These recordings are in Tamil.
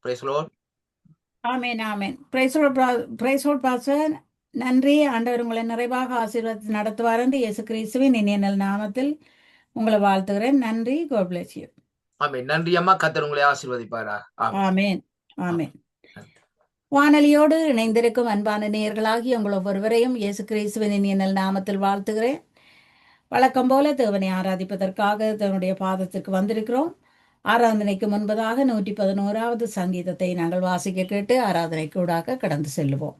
Price lord. Amen amen. Praise lord pastor. நன்றி. ஆண்டவர் உங்களை நிறைவாக ஆசீர்வாதத்தை நடத்துவார் என்று இயேசு கிறிஸ்துவின் இனிய நல் நாமத்தில் உங்களை வாழ்த்துகிறேன். நன்றி. God bless you. ஆமென். நன்றி அம்மா. கர்த்தர் உங்களை ஆசீர்வதிப்பாரா. ஆமென். ஆமேன் ஆமேன். ஆமென். நன்றி. வானொலியோடு இணைந்திருக்கும் அன்பான நேயர்களாகி உங்கள் ஒவ்வொருவரையும் இயேசு கிறிஸ்துவின் இனிய நல் நாமத்தில் வாழ்த்துகிறேன். வழக்கம் போல தேவனை ஆராதிப்பதற்காக தேவனுடைய பாதத்திற்கு வந்திருக்கிறோம். ஆராதனைக்கு முன்பதாக 111வது சங்கீதத்தை நாங்கள் வாசிக்க கேட்டு ஆராதனைக்கு ஊடாக கடந்து செல்லுவோம்.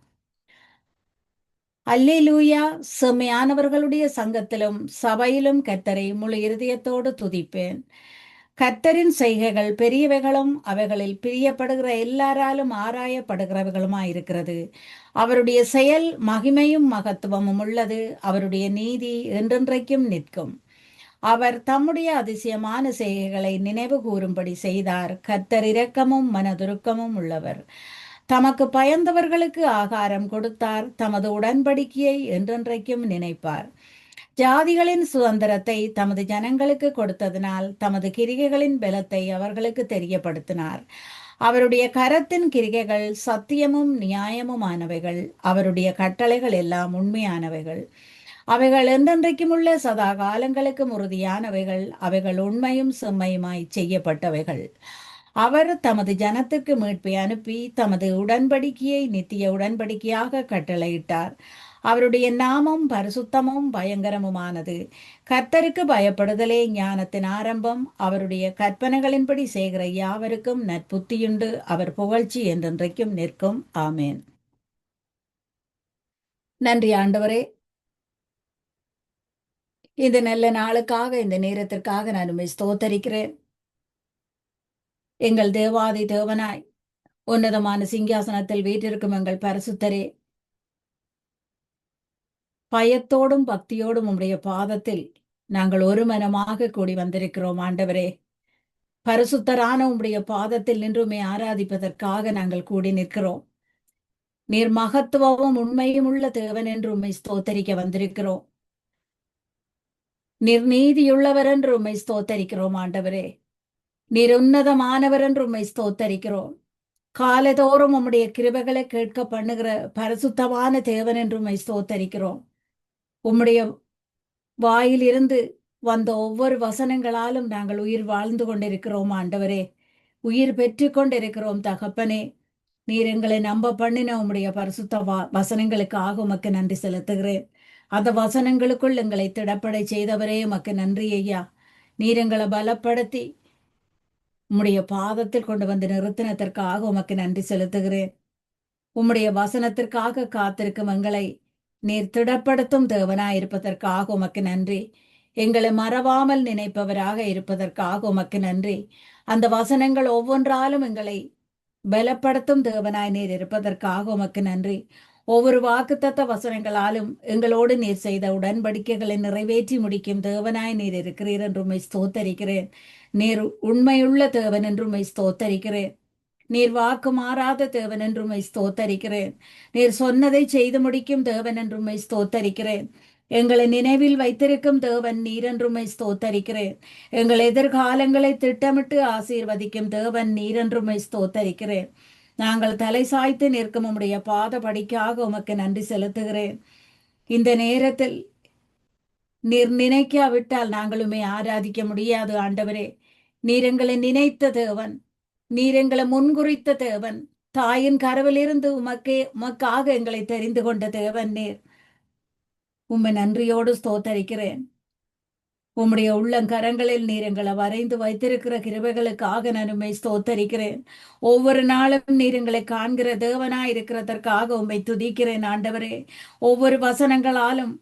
அல்லேலூயா. செம்மையானவர்களுடைய சங்கத்திலும் சபையிலும் கர்த்தரை முழு இருதயத்தோடு துதிப்பேன். கர்த்தரின் செய்கைகள் பெரியவைகளும் அவைகளில் பிரியப்படுகிற எல்லாராலும் ஆராயப்படுகிறவைகளுமாயிருக்கிறது. அவருடைய செயல் மகிமையும் மகத்துவமும் உள்ளது. அவருடைய நீதி என்றென்றைக்கும் நிற்கும். அவர் தம்முடைய அதிசயமான செய்கைகளை நினைவு கூறும்படி செய்தார். கர்த்தர் இரக்கமும் மனதுருக்கமும் உள்ளவர். தமக்கு பயந்தவர்களுக்கு ஆகாரம் கொடுத்தார். தமது உடன்படிக்கையை என்றென்றைக்கும் நினைப்பார். ஜாதிகளின் சுதந்திரத்தை தமது ஜனங்களுக்கு கொடுத்ததினால் தமது கிரிகைகளின் பலத்தை அவர்களுக்கு தெரியப்படுத்தினார். அவருடைய கரத்தின் கிரிகைகள் சத்தியமும் நியாயமுமானவைகள். அவருடைய கட்டளைகள் எல்லாம் உண்மையானவைகள். அவைகள் என்றென்றைக்கும் உள்ள சதா காலங்களுக்கும் உறுதியானவைகள். அவைகள் உண்மையும் செம்மையுமாய் செய்யப்பட்டவைகள். அவர் தமது ஜனத்துக்கு மீட்பை அனுப்பி தமது உடன்படிக்கையை நித்திய உடன்படிக்கையாக கட்டளையிட்டார். அவருடைய நாமம் பரிசுத்தமும் பயங்கரமுமானது. கர்த்தருக்கு பயப்படுதலே ஞானத்தின் ஆரம்பம். அவருடைய கற்பனைகளின்படி செய்கிற யாவருக்கும் நற்புத்தியுண்டு. அவர் புகழ்ச்சி என்றென்றைக்கும் நிற்கும். ஆமேன். நன்றி ஆண்டவரே, இந்த நல்ல நாளுக்காக இந்த நேரத்திற்காக நான் உம்மை ஸ்தோத்தரிக்கிறேன். எங்கள் தேவாதி தேவனாய் உன்னதமான சிங்காசனத்தில் வீற்றிருக்கும் எங்கள் பரிசுத்தரே, பயத்தோடும் பக்தியோடும் உம்முடைய பாதத்தில் நாங்கள் ஒரு மனமாக கூடி வந்திருக்கிறோம். ஆண்டவரே, பரிசுத்தரான உம்முடைய பாதத்தில் நின்றுமே ஆராதிப்பதற்காக நாங்கள் கூடி நிற்கிறோம். நீர் மகத்துவமும் உண்மையும் உள்ள தேவன் என்று உம்மை ஸ்தோத்தரிக்க வந்திருக்கிறோம். நீர் நீதியுள்ளவர் என்று உம்மை ஸ்தோத்தரிக்கிறோம். ஆண்டவரே, நீர் உன்னதமானவர் என்று உம்மை ஸ்தோத்தரிக்கிறோம். காலதோறும் உம்முடைய கிருபைகளை கேட்க பண்ணுகிற பரிசுத்தமான தேவன் என்று உம்மை ஸ்தோத்தரிக்கிறோம். உம்முடைய வாயில் இருந்து வந்த ஒவ்வொரு வசனங்களாலும் நாங்கள் உயிர் வாழ்ந்து கொண்டிருக்கிறோம். ஆண்டவரே, உயிர் பெற்று கொண்டிருக்கிறோம். தகப்பனே, நீர் எங்களை நம்ப பண்ணின உம்முடைய பரிசுத்த வசனங்களுக்காக உமக்கு நன்றி செலுத்துகிறேன். அந்த வசனங்களுக்குள் எங்களை திடப்படை செய்தவரே உமக்கு நன்றி ஐயா. நீர் எங்களை பலப்படுத்தி உம்முடைய பாதத்தில் கொண்டு வந்து நிறுத்தினதற்காக உமக்கு நன்றி செலுத்துகிறேன். உம்முடைய வசனத்திற்காக காத்திருக்கும் எங்களை நீர் திடப்படுத்தும் தேவனாய் இருப்பதற்காக உமக்கு நன்றி. எங்களை மறவாமல் நினைப்பவராக இருப்பதற்காக உமக்கு நன்றி. அந்த வசனங்கள் ஒவ்வொன்றாலும் எங்களை பலப்படுத்தும் தேவனாய் நீர் இருப்பதற்காக உமக்கு நன்றி. ஒவ்வொரு வாக்குத்தத்த வசனங்களாலும் எங்களோடு நீர் செய்த உடன்படிக்கைகளை நிறைவேற்றி முடிக்கும் தேவனாய் நீர் இருக்கிறீர் என்று உம்மை ஸ்தோத்தரிக்கிறேன். நீர் உண்மையுள்ள தேவன் என்று உம்மை ஸ்தோத்தரிக்கிறேன். நீர் வாக்கு மாறாத தேவன் என்று உம்மை ஸ்தோத்தரிக்கிறேன். நீர் சொன்னதை செய்து முடிக்கும் தேவன் என்று உம்மை ஸ்தோத்தரிக்கிறேன். எங்களை நினைவில் வைத்திருக்கும் தேவன் நீர் என்று உம்மை ஸ்தோத்தரிக்கிறேன். எங்கள் எதிர்காலங்களை திட்டமிட்டு ஆசீர்வதிக்கும் தேவன் நீர் என்று உம்மை ஸ்தோத்தரிக்கிறேன். நாங்கள் தலை சாய்த்து நிற்கும் உம்முடைய பாதபடிக்காக உமக்கு நன்றி செலுத்துகிறேன். இந்த நேரத்தில் நீர் நினைக்காவிட்டால் நாங்களுமே ஆராதிக்க முடியாது. ஆண்டவரே, நீர் எங்களை நினைத்த தேவன், நீர் எங்களை முன்குறித்த தேவன், தாயின் கருவிலிருந்து உமக்காக எங்களை தெரிந்து கொண்ட தேவன் நீர். உம்மை நன்றியோடு ஸ்தோத்தரிக்கிறேன். உம்முடைய உள்ளங்கரங்களில் நீர் எங்களை வரைந்து வைத்திருக்கிற கிருபைகளுக்காக நான் உம்மை ஸ்தோத்தரிக்கிறேன். ஒவ்வொரு நாளும் நீர் எங்களை காண்கிற தேவனாய் இருக்கிறதற்காக உம்மை துதிக்கிறேன். ஆண்டவரே, ஒவ்வொரு வசனங்களாலும்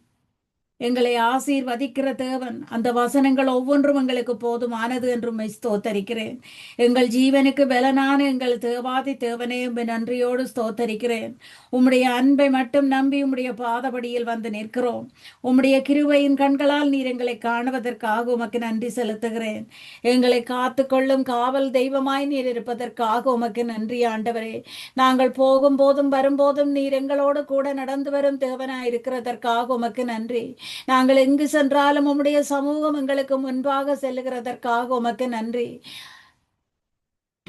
எங்களை ஆசீர்வதிக்கிற தேவன். அந்த வசனங்கள் ஒவ்வொன்றும் எங்களுக்கு போதுமானது என்று உம்மை ஸ்தோத்தரிக்கிறேன். எங்கள் ஜீவனுக்கு பலனான எங்கள் தேவாதி தேவனே, உம்மை நன்றியோடு ஸ்தோத்தரிக்கிறேன். உம்முடைய அன்பை மட்டும் நம்பி உம்முடைய பாதபடியில் வந்து நிற்கிறோம். உம்முடைய கிருபையின் கண்களால் நீர் எங்களை காணுவதற்காக உமக்கு நன்றி செலுத்துகிறேன். எங்களை காத்து கொள்ளும் காவல் தெய்வமாய் நீர் இருப்பதற்காக உமக்கு நன்றி. ஆண்டவரே, நாங்கள் போகும் போதும் வரும்போதும் நீர் எங்களோடு கூட நடந்து வரும் தேவனாய் இருக்கிறதற்காக உமக்கு நன்றி. நாங்கள் எங்கு சென்றாலும் உம்முடைய சமூகம் எங்களுக்கு முன்பாக செல்லுகிறதற்காக உமக்கு நன்றி.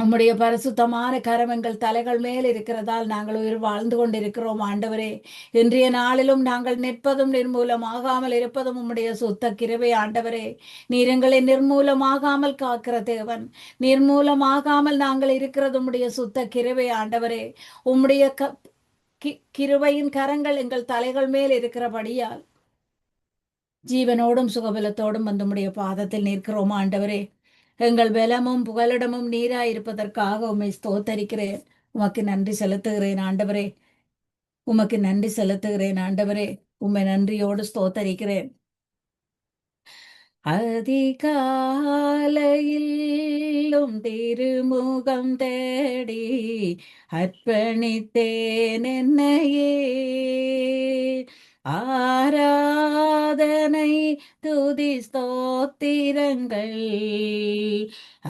உம்முடைய பரிசுத்தமான கரம் எங்கள் தலைகள் மேல் இருக்கிறதால் நாங்கள் உயிர் வாழ்ந்து கொண்டிருக்கிறோம் ஆண்டவரே. இன்றைய நாளிலும் நாங்கள் நிற்பதும் நிர்மூலமாகாமல் இருப்பதும் உம்முடைய சுத்த கிருபை ஆண்டவரே. நீர் எங்களை நிர்மூலமாகாமல் காக்கிற தேவன். நிர்மூலமாகாமல் நாங்கள் இருக்கிறது உம்முடைய சுத்த கிருபை ஆண்டவரே. உம்முடைய கிருபையின் கரங்கள் எங்கள் தலைகள் மேல் இருக்கிறபடியால் ஜீவனோடும் சுகபலத்தோடும் வந்து உம்முடைய பாதத்தில் நிற்கிறோம் ஆண்டவரே. எங்கள் பலமும் புகலிடமும் நீராயிருப்பதற்காக உம்மை ஸ்தோத்தரிக்கிறேன். உமக்கு நன்றி செலுத்துகிறேன் ஆண்டவரே. உமக்கு நன்றி செலுத்துகிறேன் ஆண்டவரே. உம்மை நன்றியோடு ஸ்தோத்தரிக்கிறேன். அதிகாலையிலும் திருமுகம் தேடி அர்ப்பணித்தேன் என்னையே. ஆராதனை துதி ஸ்தோத்திரங்கள்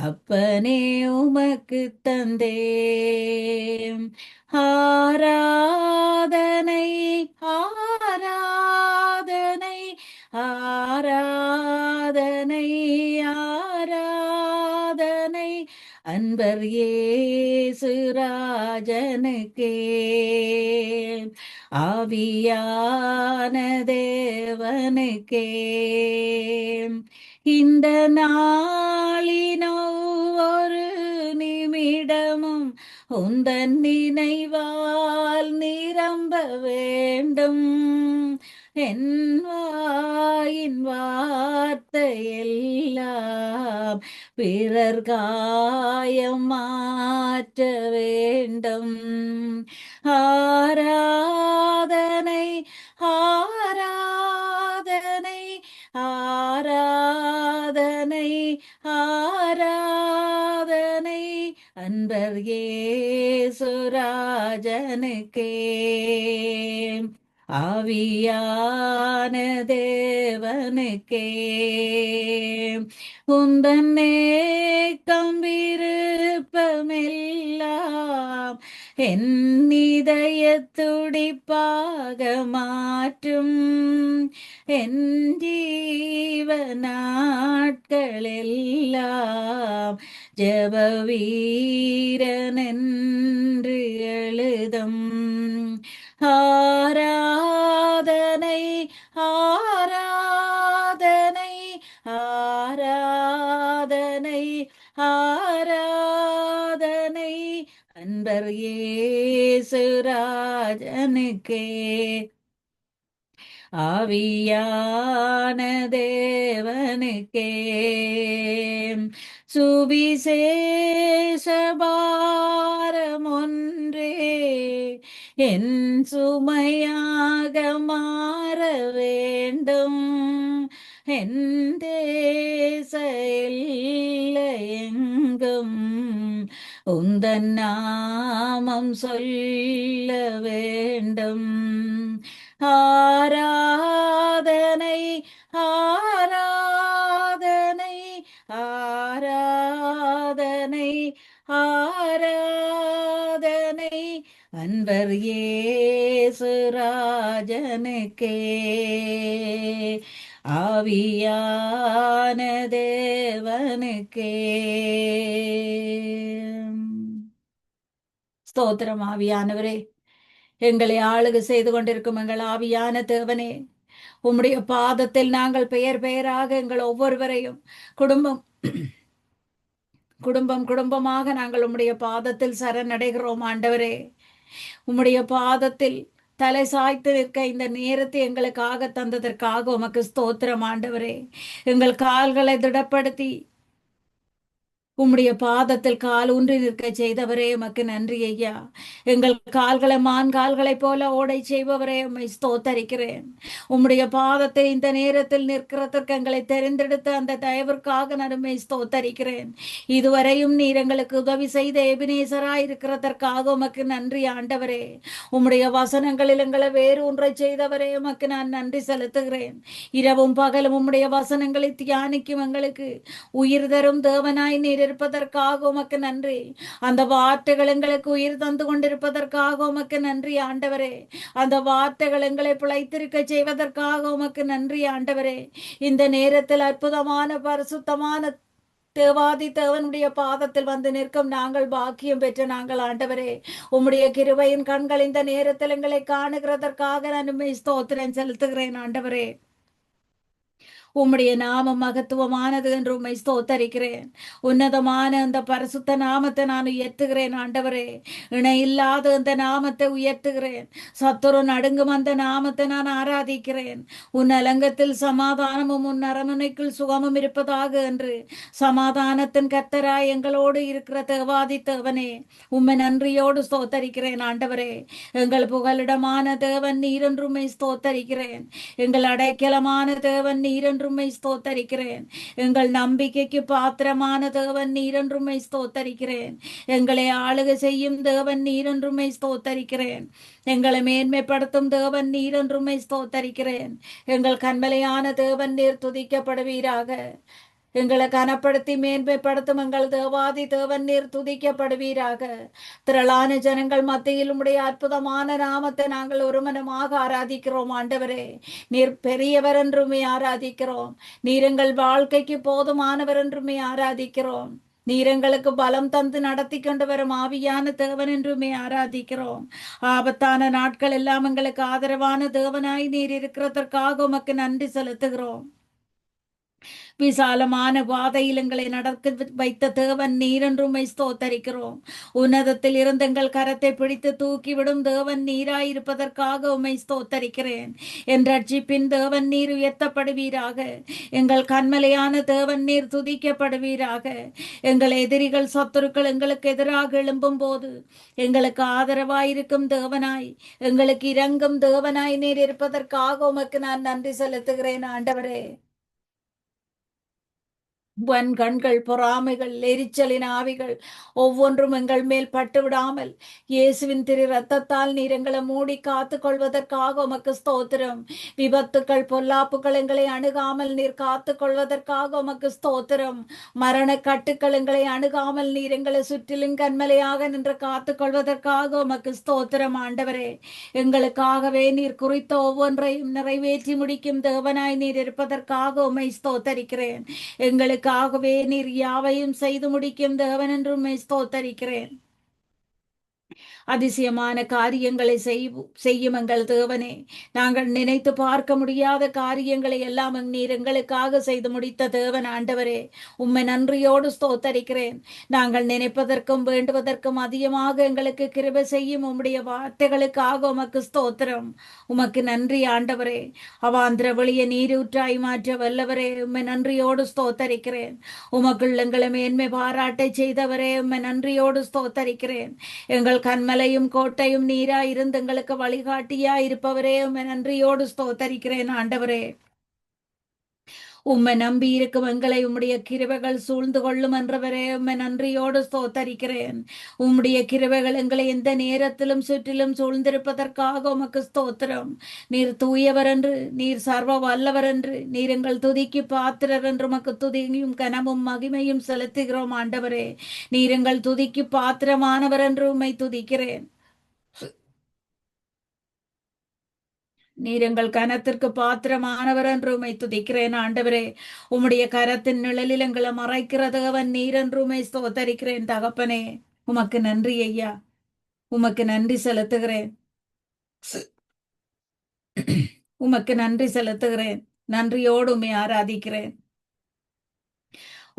அப்பனே உமக்கு தந்தேன். ஆராதனை ஆராதனை ஆராதனை ஆராதனை அன்பர் இயேசு ராஜனுக்கே. ஆவியான தேவனுக்கே இந்த நாளின் ஒவ்வொரு நிமிடமும் உந்தன் நினைவால் நிரம்ப வேண்டும். என் வாயின் வார்த்தையெல்லாம் பிறர் காயம் மாற்ற வேண்டும். ஆராதனை ஆராதனை ஆராதனை ஆராதனை அன்பர் இயேசு ராஜனுக்கே. ஆவியான தேவனுக்கே உந்தன் ஏக்கம் விருப்பமெல்லாம் என் இதயத்துடிப்பாக மாற்றும். என் ஜீவ நாட்களெல்லாம் ஜெப வீரனென்று எழுதும். ஆராதனை ஆராதனை ஆராதனை ஆராதனை அன்பர் இயேசு ராஜனுக்கே. ஆவியான தேவனுக்கே சுவிசேஷ பாரம் ஒன்றே என் சுமையாக மாற வேண்டும். என் தேச எல்லையெங்கும் உந்தன் நாமம் சொல்ல வேண்டும். ஆராதனை ஆராதனை ஆராதனை ஆராதனை அன்பர் இயேசு ராஜனுக்கே. ஆவியான தேவனுக்கே ஸ்தோத்திரம். ஆவியானவரே, எங்களை ஆளுகை செய்து கொண்டிருக்கும் எங்கள் ஆவியான தேவனே, உம்முடைய பாதத்தில் நாங்கள் பெயர் பெயராக எங்கள் ஒவ்வொருவரையும் குடும்பம் குடும்பம் குடும்பமாக நாங்கள் உம்முடைய பாதத்தில் சரணடைகிறோம் ஆண்டவரே. உம்முடைய பாதத்தில் தலை சாய்த்து நிற்க இந்த நேரத்தை எங்களுக்காக தந்ததற்காக உமக்கு ஸ்தோத்திரம் ஆண்டவரே. எங்கள் கால்களை திடப்படுத்தி உம்முடைய பாதத்தில் கால் ஊன்றி நிற்க செய்தவரே உமக்கு நன்றி ஐயா. எங்கள் கால்களை மான் கால்களைப் போல ஓடை செய்பவரே உம்மை ஸ்தோத்தரிக்கிறேன். உம்முடைய பாதத்தை இந்த நேரத்தில் நிற்கிறதற்கு எங்களை தெரிந்தெடுத்த அந்த தயவிற்காக நான் உம்மை ஸ்தோத்தரிக்கிறேன். இதுவரையும் நீர் எங்களுக்கு உதவி செய்த எபினேசராய் இருக்கிறதற்காக உமக்கு நன்றி ஆண்டவரே. உம்முடைய வசனங்களில் எங்களை வேறு ஒன்றை செய்தவரே உமக்கு நான் நன்றி செலுத்துகிறேன். இரவும் பகலும் உம்முடைய வசனங்களை தியானிக்கும் எங்களுக்கு உயிர் தரும் தேவனாய் நீர் இருப்பதற்காக உமக்கு நன்றி. அந்த வார்த்தைகள் எங்களுக்கு உயிர் தந்து கொண்டிருப்பதற்காக உமக்கு நன்றி ஆண்டவரே. அந்த வார்த்தைகள் எங்களை பிழைத்திருக்க செய்வதற்காக உமக்கு நன்றி ஆண்டவரே. இந்த நேரத்தில் அற்புதமான பரிசுத்தமான தேவாதி தேவனுடைய பாதத்தில் வந்து நிற்கும் நாங்கள் பாக்கியம் பெற்ற நாங்கள் ஆண்டவரே, உம்முடைய கிருபையின் கண்கள் இந்த நேரத்தில் எங்களை காணுகிறதற்காக நான் உம்மை ஸ்தோத்திரம் செலுத்துகிறேன் ஆண்டவரே. உம்முடைய நாமம் மகத்துவமானது என்று உம்மை ஸ்தோத்தரிக்கிறேன். உன்னதமான அந்த பரிசுத்த நாமத்தை நான் உயர்த்துகிறேன் ஆண்டவரே. இணையில்லாத அந்த நாமத்தை உயர்த்துகிறேன். சத்துரு நடுங்கும் அந்த நாமத்தை நான் ஆராதிக்கிறேன். உன் அலங்கத்தில் சமாதானமும் உன் அரண்மனைக்குள் சுகமும் இருப்பதாக என்று சமாதானத்தின் கர்த்தராய் எங்களோடு இருக்கிற தேவாதி தேவனே, உம்மை நன்றியோடு ஸ்தோத்தரிக்கிறேன் ஆண்டவரே. எங்கள் புகலிடமான தேவன் நீர் என்று உம்மை ஸ்தோத்தரிக்கிறேன். எங்கள் அடைக்கலமான தேவன் நீர் என்று உம்மை ஸ்தோத்தரிக்கிறேன். எங்கள் நம்பிக்கைக்கு பாத்திரமான தேவன் நீர் என்று உம்மை ஸ்தோத்தரிக்கிறேன். எங்களை ஆளுகை செய்யும் தேவன் நீர் என்று உம்மை ஸ்தோத்தரிக்கிறேன். எங்களை மேன்மைப்படுத்தும் தேவன் நீர் என்று உம்மை ஸ்தோத்தரிக்கிறேன். எங்கள் கண்மலையான தேவன் நீர் துதிக்கப்படுவீராக. எங்களை கனப்படுத்தி மேன்மைப்படுத்தும் எங்கள் தேவாதி தேவன் நீர் துதிக்கப்படுவீராக. திரளான ஜனங்கள் மத்தியில் உம்முடைய அற்புதமான நாமத்தை நாங்கள் ஒருமனமாக ஆராதிக்கிறோம் ஆண்டவரே. நீர் பெரியவர் என்றுமே ஆராதிக்கிறோம். நீர் எங்கள் வாழ்க்கைக்கு போதுமானவர் என்றுமே ஆராதிக்கிறோம். நீர் எங்களுக்கு பலம் தந்து நடத்தி கொண்டு வரும் ஆவியான தேவன் என்றுமே ஆராதிக்கிறோம். ஆபத்தான நாட்கள் எல்லாம் எங்களுக்கு ஆதரவான தேவனாய் நீர் இருக்கிறதற்காக உமக்கு நன்றி செலுத்துகிறோம். விசாலமான பாதையில் எங்களை நடக்க வைத்த தேவன் நீர் என்று உம்மை ஸ்தோத்தரிக்கிறோம். உன்னதத்தில் இருந்து எங்கள் கரத்தை பிடித்து தூக்கிவிடும் தேவன் நீராயிருப்பதற்காக உம்மை ஸ்தோத்தரிக்கிறேன். என் ரட்சிப்பின் தேவன் நீர் உயர்த்தப்படுவீராக. எங்கள் கண்மலையான தேவன் நீர் துதிக்கப்படுவீராக. எங்கள் எதிரிகள் சத்துருக்கள் எங்களுக்கு எதிராக எழும்பும் போது எங்களுக்கு ஆதரவாயிருக்கும் தேவனாய், எங்களுக்கு இரங்கும் தேவனாய் நீர் இருப்பதற்காக உமக்கு நான் நன்றி செலுத்துகிறேன் ஆண்டவரே. வன் கண்கள், பொறாமைகள், எரிச்சலின் ஆவிகள் ஒவ்வொன்றும் எங்கள் மேல் பட்டு விடாமல் இயேசுவின் திரு ரத்தத்தால் நீர் எங்களை மூடி காத்து கொள்வதற்காக உமக்கு ஸ்தோத்திரம். விபத்துக்கள், பொல்லாப்புகள் எங்களை அணுகாமல் நீர் காத்து கொள்வதற்காக உமக்கு ஸ்தோத்திரம். மரண கட்டுக்கள் எங்களை அணுகாமல் நீர் எங்களை சுற்றிலும் கண்மலையாக நின்று காத்து கொள்வதற்காக உமக்கு ஸ்தோத்திரம் ஆண்டவரே. எங்களுக்காகவே நீர் குறித்த ஒவ்வொன்றையும் நிறைவேற்றி முடிக்கும் தேவனாய் நீர் இருப்பதற்காக உம்மை ஸ்தோத்தரிக்கிறேன். எங்களுக்காகவே நீர் யாவையும் செய்து முடிக்கும் தேவன் என்று உம்மை ஸ்தோத்தரிக்கிறேன். அதிசயமான காரியங்களை செய்யும் எங்கள் தேவனே, நாங்கள் நினைத்து பார்க்க முடியாத காரியங்களை எல்லாம் நீர் எங்களுக்காக செய்து முடித்த தேவன் ஆண்டவரே, உம்மை நன்றியோடு ஸ்தோத்தரிக்கிறேன். நாங்கள் நினைப்பதற்கும் வேண்டுவதற்கும் அதிகமாக எங்களுக்கு கிருபை செய்யும் உம்முடைய வார்த்தைகளுக்காக உமக்கு ஸ்தோத்திரம். உமக்கு நன்றி ஆண்டவரே. அவாந்திர வெளிய நீரூற்றாய் மாற்ற வல்லவரே, உம்மை நன்றியோடு ஸ்தோத்தரிக்கிறேன். உமக்குள் எங்களை மேன்மை பாராட்டை செய்தவரே, உம்மை நன்றியோடு ஸ்தோத்தரிக்கிறேன். எங்கள் கண்மலையும் கோட்டையும் நீராய் இருந்து எங்களுக்கு வழிகாட்டியா இருப்பவரே, உம்மை நன்றியோடு ஸ்தோத்தரிக்கிறேன் ஆண்டவரே. உம்மை நம்பி இருக்கும் எங்களை உம்முடைய கிருபைகள் சூழ்ந்து கொள்ளும் என்றவரே, உம்மை நன்றியோடு ஸ்தோத்தரிக்கிறேன். உம்முடைய கிருபைகள் எங்களை எந்த நேரத்திலும் சுற்றிலும் சூழ்ந்திருப்பதற்காக உமக்கு ஸ்தோத்திரம். நீர் தூயவர் என்று, நீர் சர்வ வல்லவர் என்று, நீர் எங்கள் துதிக்கு பாத்திரர் என்று உமக்கு துதியும் கனமும் மகிமையும் செலுத்துகிறோம் ஆண்டவரே. நீர் எங்கள் துதிக்கு பாத்திரமானவர் என்று உம்மை துதிக்கிறேன். நீர் எங்கள் கனத்திற்கு பாத்திரமானவர் என்று உம்மை துதிக்கிறேன் ஆண்டவரே. உம்முடைய கரத்தின் நிழலில் எங்களை மறைக்கிற தேவன் நீர் என்று உம்மை ஸ்தோத்தரிக்கிறேன் தகப்பனே. உமக்கு நன்றி ஐயா. உமக்கு நன்றி செலுத்துகிறேன். உமக்கு நன்றி செலுத்துகிறேன். நன்றியோடு உம்மை ஆராதிக்கிறேன்.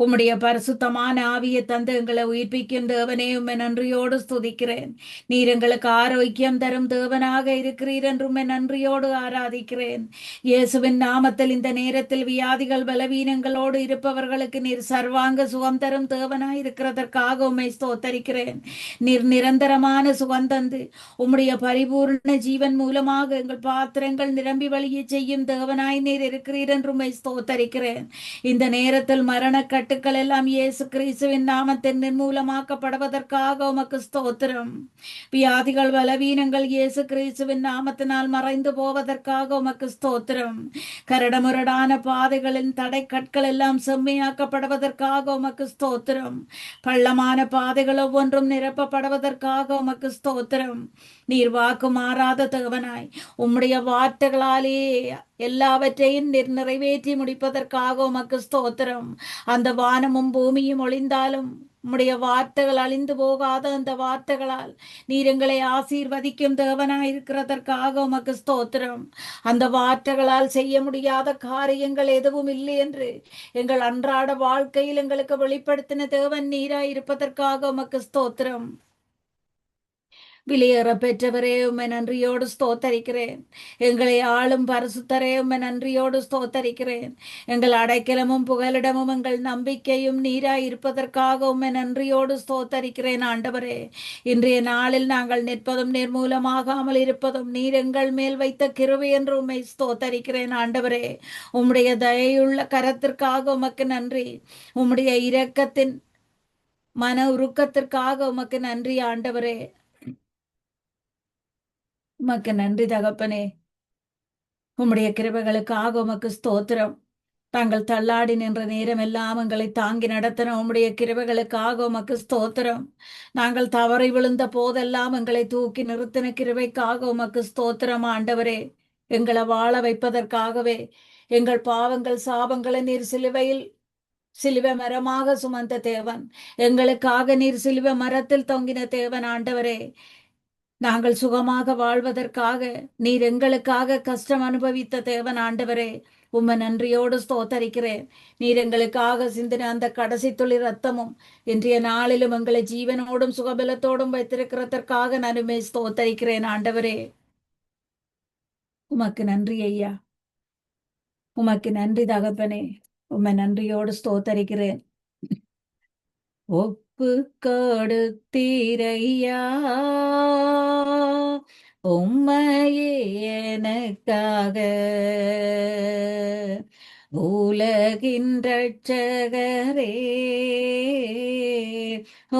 உம்முடைய பரிசுத்தமான ஆவியை தந்து எங்களை உயிர்ப்பிக்கும் தேவனே, உம்மை நன்றியோடு ஸ்துதிக்கிறேன். நீர் எங்களுக்கு ஆரோக்கியம் தரும் தேவனாக இருக்கிறீர் என்று உம்மை நன்றியோடு ஆராதிக்கிறேன். இயேசுவின் நாமத்தில் இந்த நேரத்தில் வியாதிகள் பலவீனங்களோடு இருப்பவர்களுக்கு நீர் சர்வாங்க சுகம் தரும் தேவனாய் இருக்கிறதற்காக உம்மை ஸ்தோத்தரிக்கிறேன். நீர் நிரந்தரமான சுகம் தந்து உம்முடைய பரிபூர்ண ஜீவன் மூலமாக எங்கள் பாத்திரங்கள் நிரம்பி வழிய செய்யும் தேவனாய் நீர் இருக்கிறீர் என்று உம்மை ஸ்தோத்தரிக்கிறேன். இந்த நேரத்தில் மரண கட்டுக்கள் எல்லாம் இயேசு கிறிஸ்துவின் நாமத்தில் நிர்மூலமாக்கப்படுவதற்காக உமக்கு ஸ்தோத்திரம். வியாதிகள் பலவீனங்கள் இயேசு கிறிஸ்துவின் நாமத்தினால் மறைந்து போவதற்காக உமக்கு ஸ்தோத்திரம். கரடமுரடான பாதைகளின் தடை கற்கள் எல்லாம் செம்மையாக்கப்படுவதற்காக உமக்கு ஸ்தோத்திரம். பள்ளமான பாதைகள் ஒவ்வொன்றும் நிரப்பப்படுவதற்காக உமக்கு ஸ்தோத்திரம். நீர் வாக்கு மாறாத தேவனாய் உம்முடைய வார்த்தைகளாலே எல்லாவற்றையும் நிறைவேற்றி முடிப்பதற்காக உமக்கு ஸ்தோத்திரம். அந்த வானமும் பூமியும் ஒளிந்தாலும் உம்முடைய வார்த்தைகள் அழிந்து போகாத அந்த வார்த்தைகளால் நீர் எங்களை ஆசீர்வதிக்கும் தேவனாய் இருக்கிறதற்காக உமக்கு ஸ்தோத்திரம். அந்த வார்த்தைகளால் செய்ய முடியாத காரியங்கள் எதுவும் இல்லை என்று எங்கள் அன்றாட வாழ்க்கையில் எங்களுக்கு வெளிப்படுத்தின தேவன் நீராய் இருப்பதற்காக உமக்கு ஸ்தோத்திரம். விலையேற பெற்றவரே, உம்மை நன்றியோடு ஸ்தோத்தரிக்கிறேன். எங்களை ஆளும் பரிசுத்தரே, உம்மை நன்றியோடு ஸ்தோத்தரிக்கிறேன். எங்கள் அடைக்கலமும் புகலிடமும் எங்கள் நம்பிக்கையும் நீராய் இருப்பதற்காக உம்மை நன்றியோடு ஸ்தோத்தரிக்கிறேன். ஆண்டவரே, இன்றைய நாளில் நாங்கள் நிற்பதும் நிர்மூலமாகாமல் இருப்பதும் நீர் எங்கள் மேல் வைத்த கிருபை என்று உம்மை ஸ்தோத்தரிக்கிறேன். ஆண்டவரே, உம்முடைய தயையுள்ள கரத்திற்காக உமக்கு நன்றி. உம்முடைய இரக்கத்தின் மன உருக்கத்திற்காக உமக்கு நன்றி. ஆண்டவரே, உமக்கு நன்றி தகப்பனே. உம்முடைய கிருபைகளுக்காக உமக்கு ஸ்தோத்திரம். தாங்கள் தள்ளாடி நின்ற நேரம் எல்லாம் எங்களை தாங்கி நடத்தின உம்முடைய கிருபைகளுக்காக உமக்கு ஸ்தோத்திரம். நாங்கள் தவறி விழுந்த போதெல்லாம் எங்களை தூக்கி நிறுத்தின கிருபைக்காக உமக்கு ஸ்தோத்திரம். ஆண்டவரே, எங்களை வாழ வைப்பதற்காகவே எங்கள் பாவங்கள் சாபங்களை நீர் சிலுவை மரமாக சுமந்த தேவன். எங்களுக்காக நீர் சிலுவை மரத்தில் தொங்கின தேவன். ஆண்டவரே, நாங்கள் சுகமாக வாழ்வதற்காக நீர் எங்களுக்காக கஷ்டம் அனுபவித்த தேவன். ஆண்டவரே, உம்மை நன்றியோடு ஸ்தோத்தரிக்கிறேன். நீர் எங்களுக்காக சிந்தின அந்த கடைசி துளி ரத்தமும் இன்றைய நாளிலும் எங்களை ஜீவனோடும் சுகபலத்தோடும் வைத்திருக்கிறதற்காக நான் உம்மை ஸ்தோத்தரிக்கிறேன். ஆண்டவரே, உமக்கு நன்றி ஐயா. உமக்கு நன்றி தகப்பனே. உம்மை நன்றியோடு ஸ்தோத்தரிக்கிறேன். ஒப்பு கொடுத்தீரையா உம்மையே எனக்காக, உலகின் ரட்சகரே,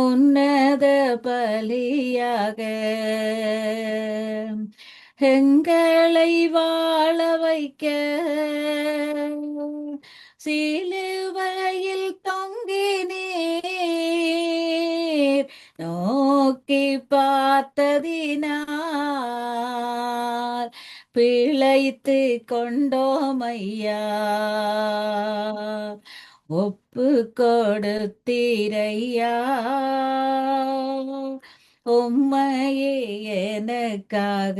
உன்னத பலியாக எங்களை வாழ வைக்க சிலுவையில் தொங்கினீர். நோக்கி பார்த்ததினால் பிழைத்து கொண்டோமையா. ஒப்பு கொடுத்தீரையா உம்மையே எனக்காக,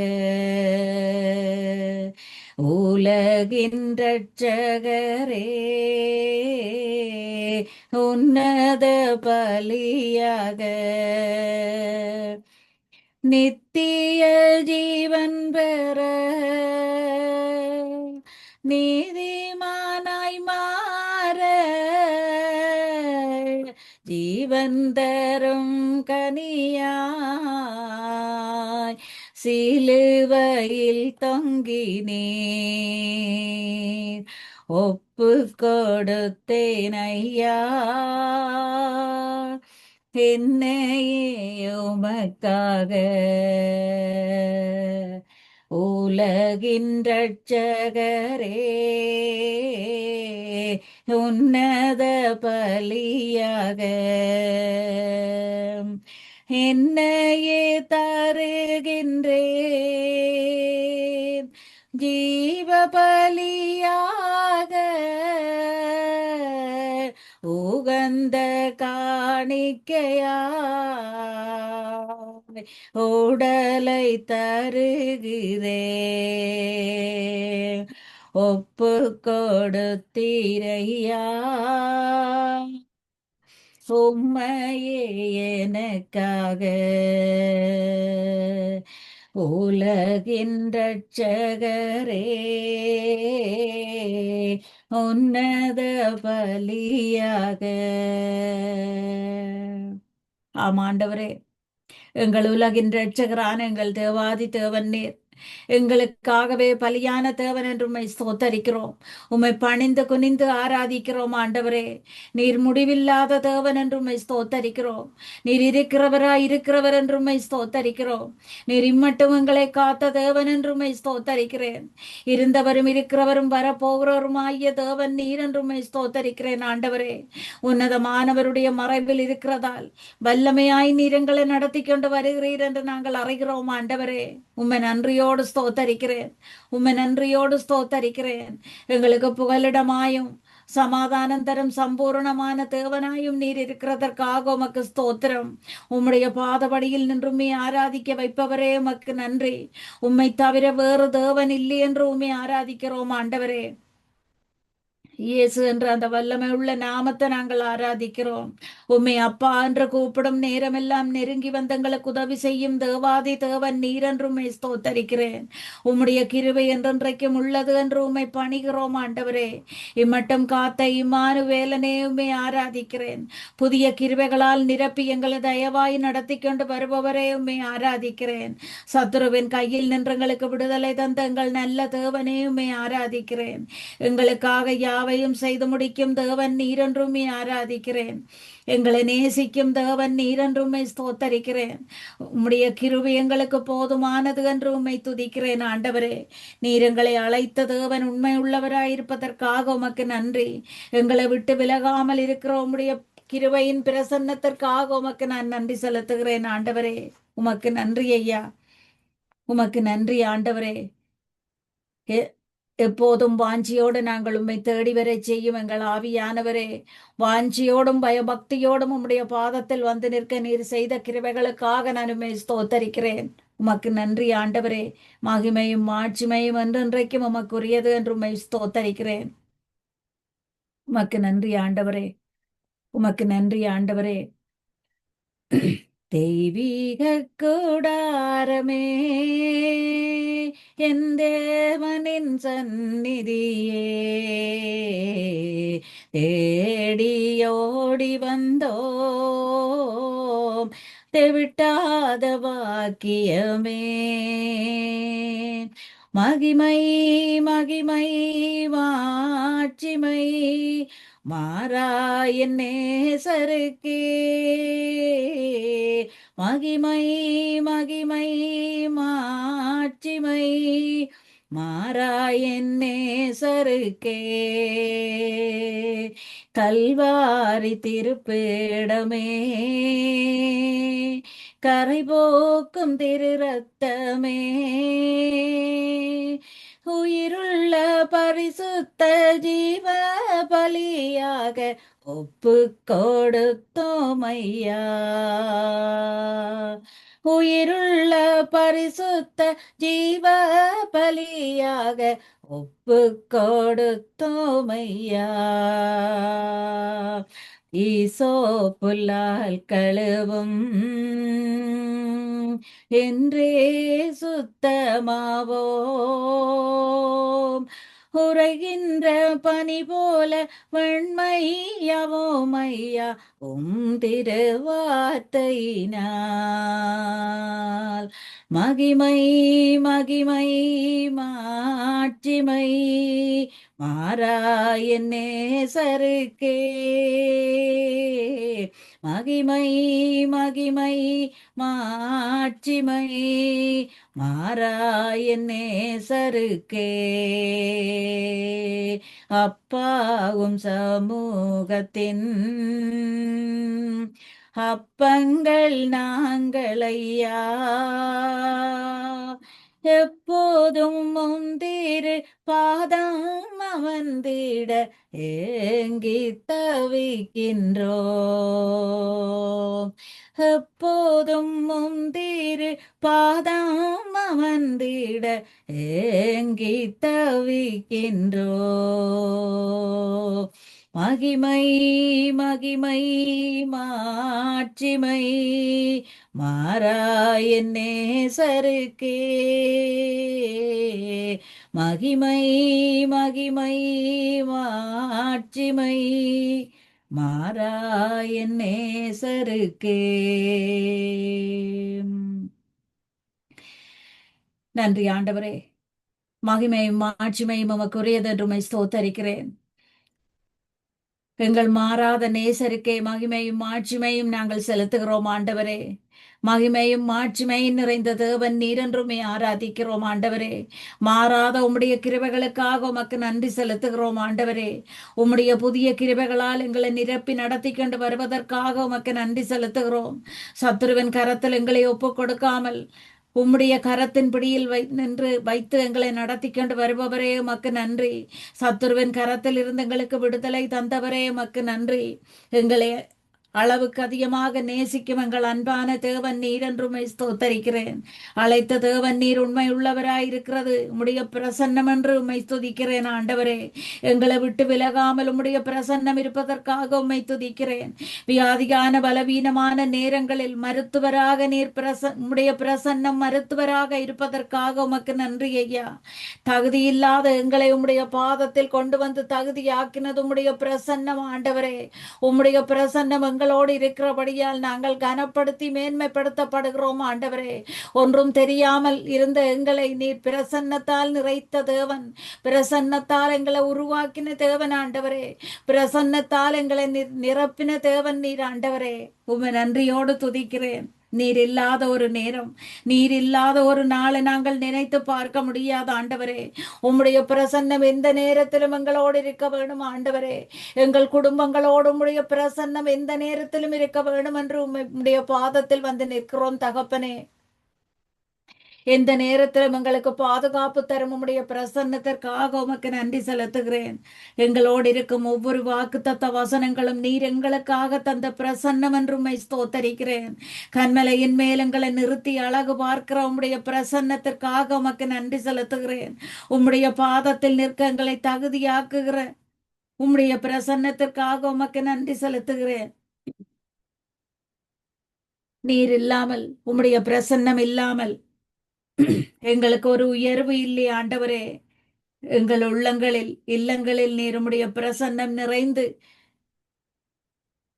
உலகின் ரட்சகரே, உன்னத பலியாக நித்திய ஜீவன் பெற நீதிமானாய் மாற ஜீவன் தரும் கனியாய் சிலுவையில் தொங்கினீர். ஒப்பு கொடுத்தேன் ஐயா என்னையே உமக்காக, உலகின் ரட்சகரே, உன்னத பலியாக என்னையே தருகின்றேன் ஜீவ பலியாக, உகந்த காணிக்கையாய் உடலை தருகிறேன். ஒப்பு கொடுத்தீரையா உம்மையே எனக்காக, உலகின் ரட்சகரே, உன்னத பலியாக. ஆமாண்டவரே, எங்கள் உலகின் ரட்சகரான எங்கள் தேவாதி தேவன் நீர். எங்களுக்காகவே பலியான தேவன் என்று உம்மை ஸ்தோத்தரிக்கிறோம். உம்மை பணிந்து குனிந்து ஆராதிக்கிறோம். ஆண்டவரே, நீர் முடிவில்லாத தேவன் என்று உம்மை ஸ்தோத்தரிக்கிறோம். நீர் இருக்கிறவர் என்று உம்மை ஸ்தோத்தரிக்கிறோம். நீர் இம்மட்டும் எங்களை காத்த தேவன் என்று உம்மை ஸ்தோத்தரிக்கிறேன். இருந்தவரும் இருக்கிறவரும் வரப்போகிறவருமாகிய தேவன் நீர் என்று உம்மை ஸ்தோத்தரிக்கிறேன். ஆண்டவரே, உன்னதமானவருடைய மறைவில் இருக்கிறதால் வல்லமையாய் நீர் எங்களை நடத்தி கொண்டு வருகிறீர் என்று நாங்கள் அறிகிறோம். ஆண்டவரே, உம்மை நன்றியோடு நன்றியோடு ஸ்தோத்தரிக்கிறேன். உம்மை நன்றியோடு ஸ்தோத்தரிக்கிறேன். எங்களுக்கு புகலிடமாயும் சமாதானம் தரும் சம்பூர்ணமான தேவனாயும் நீர் இருக்கிறதற்காக உமக்கு ஸ்தோத்திரம். உம்முடைய பாதபடியில் நின்று உம்மை ஆராதிக்க வைப்பவரே உமக்கு நன்றி. உம்மை தவிர வேறு தேவன் இல்லை என்று உம்மை ஆராதிக்கிறோம் ஆண்டவரே. இயேசு என்ற அந்த வல்லமை உள்ள நாமத்தை நாங்கள் ஆராதிக்கிறோம். உம்மை அப்பா என்று கூப்பிடும் நேரமெல்லாம் நெருங்கி வந்தங்களுக்கு உதவி செய்யும் தேவாதி தேவன் நீர் என்று உம்மை ஸ்தோத்தரிக்கிறேன். உம்முடைய கிருபை என்றென்றைக்கும் உள்ளது என்று உம்மை பணிகிறோம் ஆண்டவரே. இம்மட்டும் காத்த இம்மானுவேலனே உம்மை ஆராதிக்கிறேன். புதிய கிருபைகளால் நிரப்பி எங்களை தயவாய் நடத்தி கொண்டு வருபவரே உம்மை ஆராதிக்கிறேன். சத்துருவின் கையில் நின்றங்களுக்கு விடுதலை தந்த எங்கள் நல்ல தேவனே உம்மை ஆராதிக்கிறேன். எங்களுக்காக யாவையும் செய்து முடிக்கும் தேவன் நீரென்றும் ஆராதிக்கிறேன். எங்களை நேசிக்கும் தேவன் நீரென்றும் ஸ்தோத்தரிக்கிறேன். உம்முடைய கிருபை எங்களுக்கு போதுமானது என்று உம்மை துதிக்கிறேன் ஆண்டவரே. நீர் எங்களை அழைத்த தேவன் உண்மை உள்ளவராயிருப்பதற்காக உமக்கு நன்றி. எங்களை விட்டு விலகாமல் இருக்கிற உம்முடைய கிருபையின் பிரசன்னத்திற்காக உமக்கு நான் நன்றி செலுத்துகிறேன் ஆண்டவரே. உமக்கு நன்றி ஐயா. உமக்கு நன்றி ஆண்டவரே. எப்போதும் வாஞ்சியோடு நாங்கள் உம்மை தேடி வர செய்யும் எங்கள் ஆவியானவரே. வாஞ்சியோடும் பயபக்தியோடும் உம்முடைய பாதத்தில் வந்து நிற்க நீர் செய்த கிருபைகளுக்காக நான் உம்மை ஸ்தோத்தரிக்கிறேன். உமக்கு நன்றி ஆண்டவரே. மகிமையும் மாட்சிமையும் என்றென்றைக்கும் உமக்குரியது என்று உம்மை ஸ்தோத்தரிக்கிறேன். உமக்கு நன்றி ஆண்டவரே. உமக்கு நன்றி ஆண்டவரே. தெய்வீக கூடாரமே என் தேவனின் சந்நிதியே, தேடியோடி வந்தோம் தெவிட்டாத வாக்கியமே. மகிமை மகிமை மாட்சிமை மாறாயின் நேசருக்கே. மகிமை மகிமை மாட்சிமை மாறாயின் நேசருக்கே. கல்வாரி திருப்பேடமே கரை போக்கும் திரு ரத்தமே, உயிருள்ள பரிசுத்த ஜீவ பலியாக ஒப்பு கொடுத்தோமையா. உயிருள்ள பரிசுத்த ஜீவ பலியாக ஒப்பு கொடுத்தோமையா. ஈசோ புல்லால் கழுவும் என்றே சுத்தமாவோம். உரைகின்ற பனி போல வெண்மையாவோமையா திருவார்த்தையினால். மகிமை மகிமை மாட்சிமை மாறாயின் நேசருக்கே. மகிமை மகிமை மாட்சிமை மாறாயின் நேசருக்கே. அப்பாவும் சமூகத்தின் அப்பங்கள் நாங்களையா, எப்போதும் முந்திரு பாதம் அமர்ந்திட ஏங்கி தவிக்கின்றோம். எப்போதும் முந்திரு பாதம் அமர்ந்திட ஏங்கி தவிக்கின்றோம். மகிமை மகிமை மாட்சிமை மாறாயின் நேசருக்கே. மகிமை மகிமை மாட்சிமை மாறாயின் நேசருக்கே. நன்றி ஆண்டவரே. மகிமையும் மாட்சிமையும் உமக்குரியது என்று உம்மை ஸ்தோத்தரிக்கிறேன். எங்கள் மாறாத நேசருக்கே மகிமையும் மாட்சிமையும் நாங்கள் செலுத்துகிறோம் ஆண்டவரே. மகிமையும் மாட்சிமையும் நிறைந்த தேவன் நீரென்றுமே ஆராதிக்கிறோம் ஆண்டவரே. மாறாத உம்முடைய கிருபைகளுக்காக உமக்கு நன்றி செலுத்துகிறோம் ஆண்டவரே. உம்முடைய புதிய கிருபைகளால் எங்களை நிரப்பி நடத்தி கொண்டு வருவதற்காக உமக்கு நன்றி செலுத்துகிறோம். சத்துருவின் கரத்தில் எங்களை ஒப்புக் கொடுக்காமல் உம்முடைய கரத்தின் பிடியில் நின்று வைத்து எங்களை நடத்தி கொண்டு வருபவரே உமக்கு நன்றி. சத்துருவின் கரத்தில் இருந்து எங்களுக்கு விடுதலை தந்தவரே உமக்கு நன்றி. எங்களை அளவுக்கு அதிகமாக நேசிக்கும் எங்கள் அன்பான தேவன் நீர் என்றும் ஸ்தோத்தரிக்கிறேன். அழைத்த தேவன் நீர் உண்மை உள்ளவராயிருக்கிறது. உம்முடைய பிரசன்னம் என்று உம்மை துதிக்கிறேன் ஆண்டவரே. எங்களை விட்டு விலகாமல் உம்முடைய பிரசன்னம் இருப்பதற்காக உம்மை துதிக்கிறேன். வியாதியான பலவீனமான நேரங்களில் மருத்துவராக நீர் உம்முடைய பிரசன்னம் மருத்துவராக இருப்பதற்காக உமக்கு நன்றி ஐயா. தகுதியில்லாத எங்களை உம்முடைய பாதத்தில் கொண்டு வந்து தகுதியாக்கினது உம்முடைய பிரசன்னம் ஆண்டவரே. உம்முடைய பிரசன்னம் எங்களோடு இருக்கிறபடியால் நாங்கள் கனப்படுத்தி மேன்மைப்படுத்தப்படுகிறோம் ஆண்டவரே. ஒன்றும் தெரியாமல் இருந்த எங்களை நீர் பிரசன்னத்தால் நிறைத்த தேவன். பிரசன்னத்தால் எங்களை உருவாக்கின தேவன் ஆண்டவரே. பிரசன்னத்தால் எங்களை நிரப்பின தேவன் நீர் ஆண்டவரே. உம்மை நன்றியோடு துதிக்கிறேன். நீர் இல்லாத ஒரு நேரம், நீர் இல்லாத ஒரு நாளை நாங்கள் நினைத்து பார்க்க முடியாத ஆண்டவரே. உம்முடைய பிரசன்னம் எந்த நேரத்திலும் எங்களோடு இருக்க வேண்டும் ஆண்டவரே. எங்கள் குடும்பங்களோடு உம்முடைய பிரசன்னம் எந்த நேரத்திலும் இருக்க வேண்டும் என்று உம்முடைய பாதத்தில் வந்து நிற்கிறோம் தகப்பனே. எந்த நேரத்திலும் எங்களுக்கு பாதுகாப்பு தரும் உம்முடைய பிரசன்னத்திற்காக உமக்கு நன்றி செலுத்துகிறேன். எங்களோடு இருக்கும் ஒவ்வொரு வாக்குத்தத்த வசனங்களும் நீர் எங்களுக்காக தந்த பிரசன்னம் என்று உம்மை ஸ்தோத்தரிக்கிறேன். கண்மலையின் மேல் எங்களை நிறுத்தி அழகு பார்க்கிற உம்முடைய பிரசன்னத்திற்காக உமக்கு நன்றி செலுத்துகிறேன். உம்முடைய பாதத்தில் நிற்க எங்களை தகுதியாக்குகிற உம்முடைய பிரசன்னத்திற்காக உமக்கு நன்றி செலுத்துகிறேன். நீர் இல்லாமல், உம்முடைய பிரசன்னம் இல்லாமல் எங்களுக்கு ஒரு உயர்வு இல்லை ஆண்டவரே. எங்கள் உள்ளங்களில் இல்லங்களில் நீர் உம்முடைய பிரசன்னம் நிறைந்து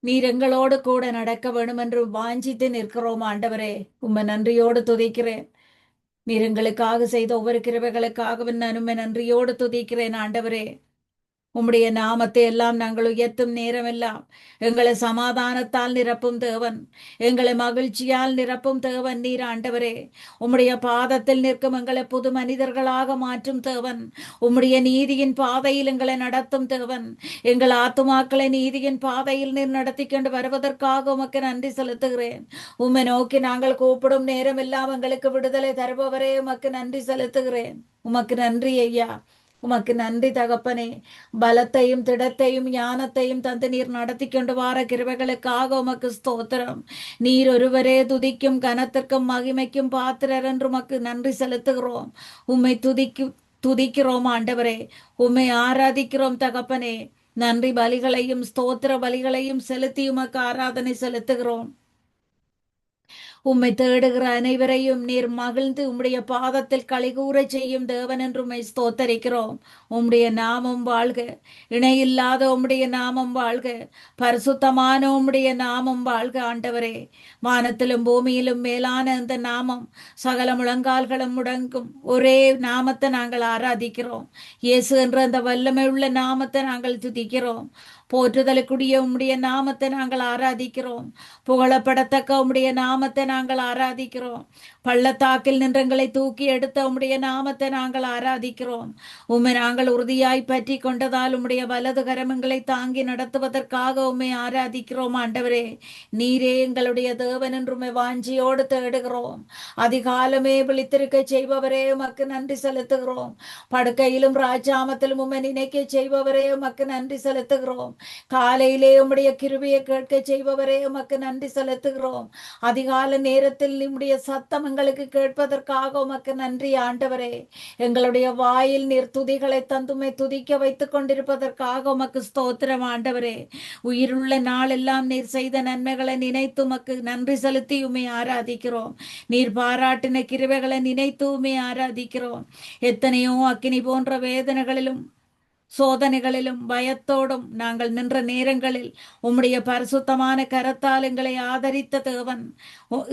நீர் எங்களோடு கூட நடக்க வேண்டும் என்று வாஞ்சித்து நிற்கிறோம் ஆண்டவரே. உம்மை நன்றியோடு துதிக்கிறேன். நீர் எங்களுக்காக செய்த ஒவ்வொரு கிருபைகளுக்காகவும் நான் உம்மை நன்றியோடு துதிக்கிறேன் ஆண்டவரே. உம்முடைய நாமத்தை எல்லாம் நாங்கள் உயர்த்தும் நேரமெல்லாம் எங்களை சமாதானத்தால் நிரப்பும் தேவன், எங்களை மகிழ்ச்சியால் நிரப்பும் தேவன் நீர் ஆண்டவரே. உம்முடைய பாதத்தில் நிற்கும் எங்களை புது மனிதர்களாக மாற்றும் தேவன், உம்முடைய நீதியின் பாதையில் எங்களை நடத்தும் தேவன். எங்கள் ஆத்துமாக்களை நீதியின் பாதையில் நீர் நடத்தி கொண்டு வருவதற்காக உமக்கு நன்றி செலுத்துகிறேன். உம்மை நோக்கி நாங்கள் கூப்பிடும் நேரம் எல்லாம் எங்களுக்கு விடுதலை தருபவரே உமக்கு நன்றி செலுத்துகிறேன். உமக்கு நன்றி ஐயா. உமக்கு நன்றி தகப்பனே. பலத்தையும் திடத்தையும் ஞானத்தையும் தந்து நீர் நடத்தி கொண்டு வார கிருபைகளுக்காக உமக்கு ஸ்தோத்திரம். நீர் ஒருவரே துதிக்கும் கனத்திற்கும் மகிமைக்கும் பாத்திரர் என்று உமக்கு நன்றி செலுத்துகிறோம். உம்மை துதிக்கிறோம் ஆண்டவரே. உம்மை ஆராதிக்கிறோம் தகப்பனே. நன்றி பலிகளையும் ஸ்தோத்திர பலிகளையும் செலுத்தி உமக்கு ஆராதனை செலுத்துகிறோம். உம்மை தேடுகிற அனைவரையும் நீர் மகிழ்ந்து உம்முடைய பாதத்தில் களிகூற செய்யும் தேவன் என்று உம்மை ஸ்தோத்தரிக்கிறோம். உம்முடைய நாமம் வாழ்க. இணையில்லாத உம்முடைய நாமம் வாழ்க. பரிசுத்தமான உம்முடைய நாமம் வாழ்க ஆண்டவரே. வானத்திலும் பூமியிலும் மேலான இந்த நாமம் சகல முழங்கால்களும் முடங்கும் ஒரே நாமத்தை நாங்கள் ஆராதிக்கிறோம். இயேசு என்ற அந்த வல்லமை உள்ள நாமத்தை நாங்கள் துதிக்கிறோம். போற்றுதலுக்குரிய உம்முடைய நாமத்தை நாங்கள் ஆராதிக்கிறோம். புகழப்படத்தக்க உம்முடைய நாமத்தை நாங்கள் ஆராதிக்கிறோம். பள்ளத்தாக்கில் நின்றங்களை தூக்கி எடுத்த உம்முடைய நாமத்தை நாங்கள் ஆராதிக்கிறோம். உம்மை நாங்கள் உறுதியாய் பற்றி கொண்டதால் உம்முடைய வலது கரமங்களை தாங்கி நடத்துவதற்காக உம்மை ஆராதிக்கிறோம் ஆண்டவரே. நீரே எங்களுடைய தேவன் என்று உம்மை வாஞ்சியோடு தேடுகிறோம். அதிகாலமே விழித்திருக்க செய்பவரே உமக்கு நன்றி செலுத்துகிறோம். படுக்கையிலும் ராஜாமத்திலும் உம்மை நினைக்க செய்பவரே உமக்கு நன்றி செலுத்துகிறோம். காலையிலே உம்முடைய கிருபையை கேட்க செய்பவரே உமக்கு நன்றி செலுத்துகிறோம். அதிகால நேரத்தில் உம்முடைய சத்தம் எங்களுக்கு கேட்பதற்காக உமக்கு நன்றி ஆண்டவரே. எங்களுடைய வாயில் நீர் துதிகளை தந்துமை துதிக்க வைத்துக் கொண்டிருப்பதற்காக உமக்கு ஸ்தோத்திரம் ஆண்டவரே. உயிருள்ள நாளெல்லாம் நீர் செய்த நன்மைகளை நினைத்து உமக்கு நன்றி செலுத்தி உம்மை ஆராதிக்கிறோம். நீர் பாராட்டின கிருபைகளை நினைத்து உம்மை ஆராதிக்கிறோம். எத்தனையோ அக்கினி போன்ற வேதனைகளிலும் சோதனைகளிலும் பயத்தோடும் நாங்கள் நின்ற நேரங்களில் உம்முடைய பரிசுத்தமான கரத்தால் எங்களை ஆதரித்த தேவன்.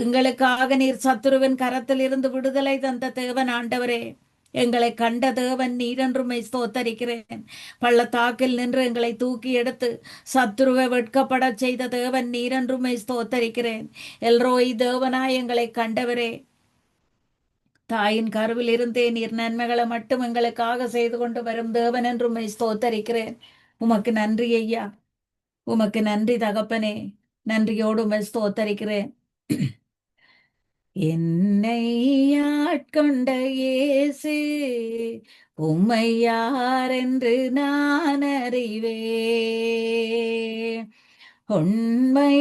எங்களுக்காக நீர் சத்துருவின் கரத்தில் இருந்து விடுதலை தந்த தேவன் ஆண்டவரே. எங்களை கண்ட தேவன் நீரென்றுமை ஸ்தோத்தரிக்கிறேன். பள்ளத்தாக்கில் நின்று எங்களை தூக்கி எடுத்து சத்துருவை வெட்கப்பட செய்த தேவன் நீரென்றுமை ஸ்தோத்தரிக்கிறேன். எல்ரோய் தேவனாய் எங்களை கண்டவரே. தாயின் கருவில் இருந்தே நீர் நன்மைகளை மட்டும் எங்களுக்காக செய்து கொண்டு வரும் தேவன் என்று உம்மை ஸ்தோத்தரிக்கிறேன். உமக்கு நன்றி ஐயா. உமக்கு நன்றி தகப்பனே. நன்றியோடு உம்மை ஸ்தோத்தரிக்கிறேன். என்னை ஆட்கொண்ட இயேசு உம்மை யாரென்று நான் அறிவேன். உண்மையுள்ளவரே,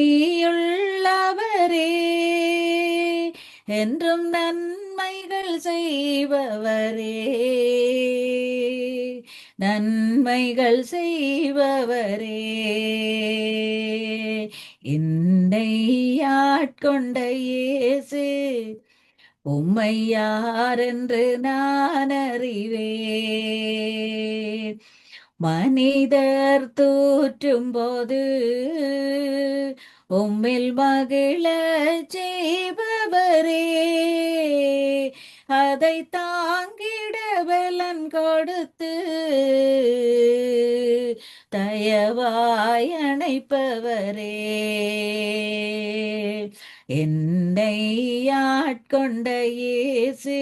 என்றும் நன்மைகள் செய்பவரே, நன்மைகள் செய்பவரே, என்னை ஆட்கொண்ட இயேசு உம்மை யாரென்று நான் அறிவேன். மனிதர் தூற்றும் போது உம்மில் மகிழ செய்பவரே, அதை தாங்கிட பலன் கொடுத்து தயவாய் அணைப்பவரே, என்னை ஆட்கொண்ட இயேசு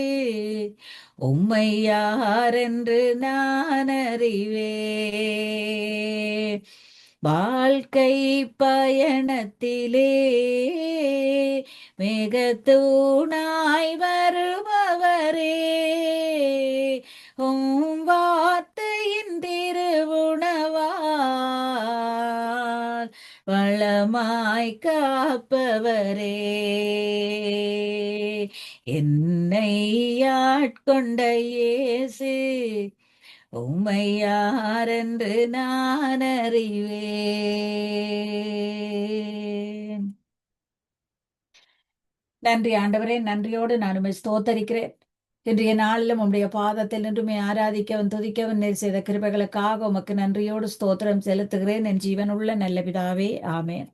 உம்மை யாரென்று நான் அறிவேன். வாழ்க்கை பயணத்திலே மிகத்தூணாய் வருபவரே, உம் வார்த்தையின் திருவுணவால் வளமாய் காப்பவரே, என்னை ஆட்கொண்ட இயேசு உம்மை யாரென்று நான் அறிவேன். நன்றி ஆண்டவரே, நன்றியோடு நான் உம்மை ஸ்தோத்தரிக்கிறேன். இன்றைய நாளிலும் உம்முடைய பாதத்தில் நின்றுமே ஆராதிக்கவும் துதிக்கவும் நீர் செய்த கிருபைகளுக்காக உமக்கு நன்றியோடு ஸ்தோத்திரம் செலுத்துகிறேன். என் ஜீவனுள்ள நல்ல பிதாவே, ஆமென்.